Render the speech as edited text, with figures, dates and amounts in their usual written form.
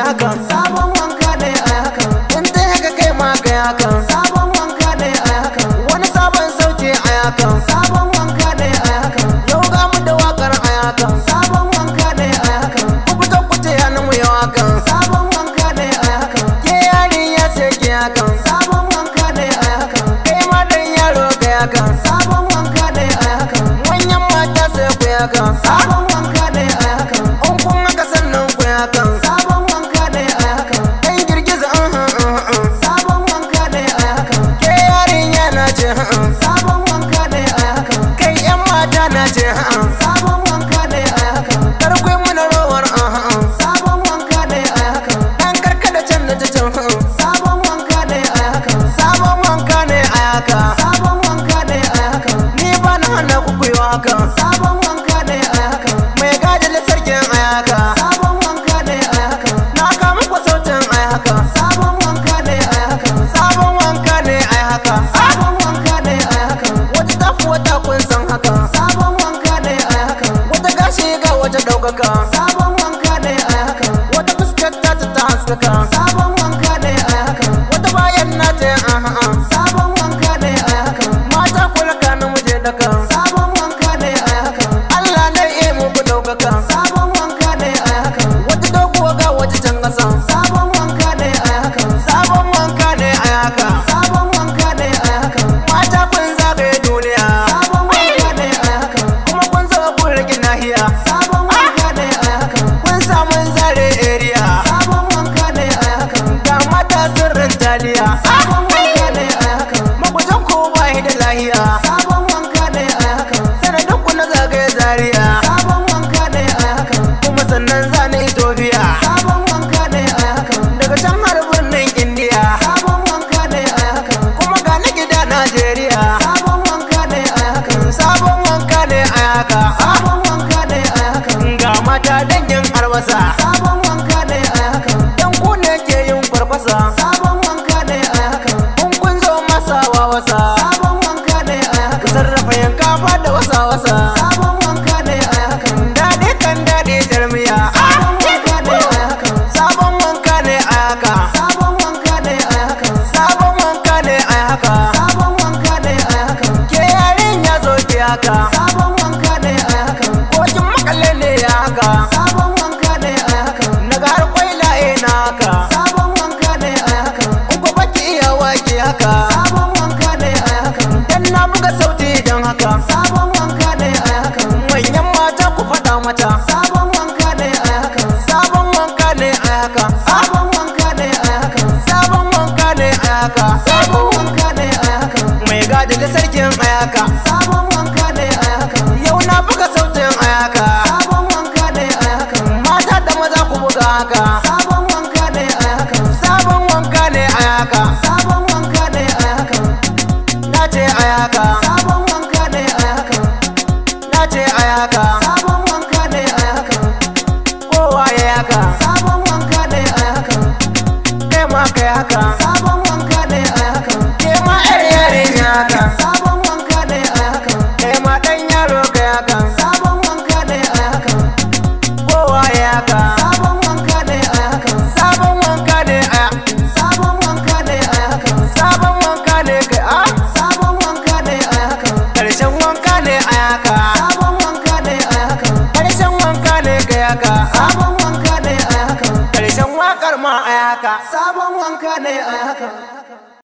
hakan. Sabon wanka ne ai hakan. In dai haka kai ma kai hakan. Sabon wanka ne ai hakan. Wani sabon sauti ai hakan. Sabon wanka ne ai hakan. Yau ga mu da wakar ai hakan. Sabon wanka ne ai hakan. Ku fito ku ce yana mu yau hakan. Sabon wanka ne ai hakan. Ke yarinya sai ke hakan. Sabon wanka ne ai hakan. Kai ma dan yaro kai hakan. Sabon wanka ne ai hakan. Manyan mata sai ku hakan. Sabon wanka ne ai hakan. In kun haka sannan ku hakan. Sabon wanka ne ai hakan. Dan girgiza sabon wanka ne ai hakan. Ke yarinya na ce sabon wanka ne ai hakan. Kai yan mata na ce sabon wanka ne ai hakan. Karkwai muna rawar sabon wanka ne ai hakan. Dan karkada can da can sabon wanka ne ai hakan. Sabon wanka ne ai hakan. Sabon wanka ne ai hakan. Ni ba na hana ku kuyi hakan. Sabon wanka ne ai hakan. Mai gadin sarkin ai hakan. Sabon wanka ne ai hakan. Na kama ku sautin ai hakan. Sabon wanka ne ai hakan. Sabon wanka ne ai hakan. Sabon wanka ne ai hakan. Wata tafi wata kun san hakan. Sabon wanka ne ai hakan. Wata gashi ga wata daukaka. Sabon wanka ne ai hakan. Wata fuskar ta ta haskaka. Sabon wanka ne ai hakan. Wata bayan na ta sabon wanka ne ai hakan. Mata kula ka na muje daka. Sabon wanka ne ai hakan. Allah ne ya muku daukaka. Sabon wanka ne ai hakan. Wata doguwa ga wata can kasa. Sabon wanka ne ai hakan. Sabon wanka ne ai hakan. Sabon wanka ne ai hakan. Mata kun zagaye duniya. Sabon wanka ne ai hakan. Kuma kun zo kun rike nahiya. Sabon wanka ne ai hakan. Kun samu zare area. Sabon wanka ne ai hakan. Ga mata sirrin taliya. Sabon wanka ne ai hakan. Magujan ku ba da lahiya. Sabon wanka ne ai hakan. Sanadin ku na zagaye zaria. Sabon wanka ne ai hakan. Kuma sannan zani Ethiopia. Sabon wanka ne ai hakan. Daga can har birnin India. Sabon wanka ne ai hakan. Kuma ga na gida Najeriya. Sabon wanka ne ai hakan. Sabon wanka ne ai hakan. Sabon wanka ne ai hakan. Ga mata dangin albasa. Sabon wanka ne ai hakan. Dan ku ne ke yin farfasa. Sabon wanka ne ai hakan. In kun zo masa wasa. Sabon wanka ne ai hakan. Sarrafa yankafa da wasa. Sabon wanka ne ai hakan. Dade kan dade jarmiya. Sabon wanka ne ai hakan. Sabon wanka ne ai hakan. Sabon wanka ne ai hakan. Sabon wanka ne ai hakan. Sabon wanka ne ai hakan. Ke yarin ya zo ki haka. Sabon wanka ne ai hakan. Kokin makalle ne ya haka. Sabon wanka ne ai hakan. Naga har kwaila na haka. Sabon wanka ne ai hakan. In ko baki iya waki haka. Sabon wanka ne ai hakan. Dan na buga sauti dan haka. Sabon wanka ne ai hakan. Manyan mata ku faɗa mata. Sabon wanka ne ai hakan. Sabon wanka ne ai hakan. Sabon wanka ne ai hakan. Sabon wanka ne ai hakan. Sabon wanka ne ai hakan. Mai gadi da sarkin ai hakan. Sabon wanka ne ai hakan. Yau na buga sautin ai hakan. Sabon wanka ne ai hakan. Mata da maza ku buga haka. Sabon wanka ne ai hakan. Sabon wanka ne ai hakan. Sabon wanka ne ai hakan. Na ce ai hakan. Sabon wanka ne ai hakan. Na ce ai hakan. Sabon wanka ne ai hakan. Kowa ya haka. Sabon wanka ne ai hakan. Kai ma kai haka. Sabon wanka ne ai hakan. Ke ma yar yarinya haka. Sabon wanka ne ai hakan. Kai ma dan yaro kai haka. Sabon wanka ne ai hakan. Kowa ya haka. Sabon wanka ne ai hakan. Sabon wanka ne ai. Sabon wanka ne ai hakan. Sabon wanka ne kai Sabon wanka ne ai hakan. Karshen wanka ne ai haka. Sabon wanka ne ai hakan. Karshen wanka ne kai haka. Sabon wanka ne ai hakan. Karshen wakar ma ai haka. Sabon wanka ne ai hakan.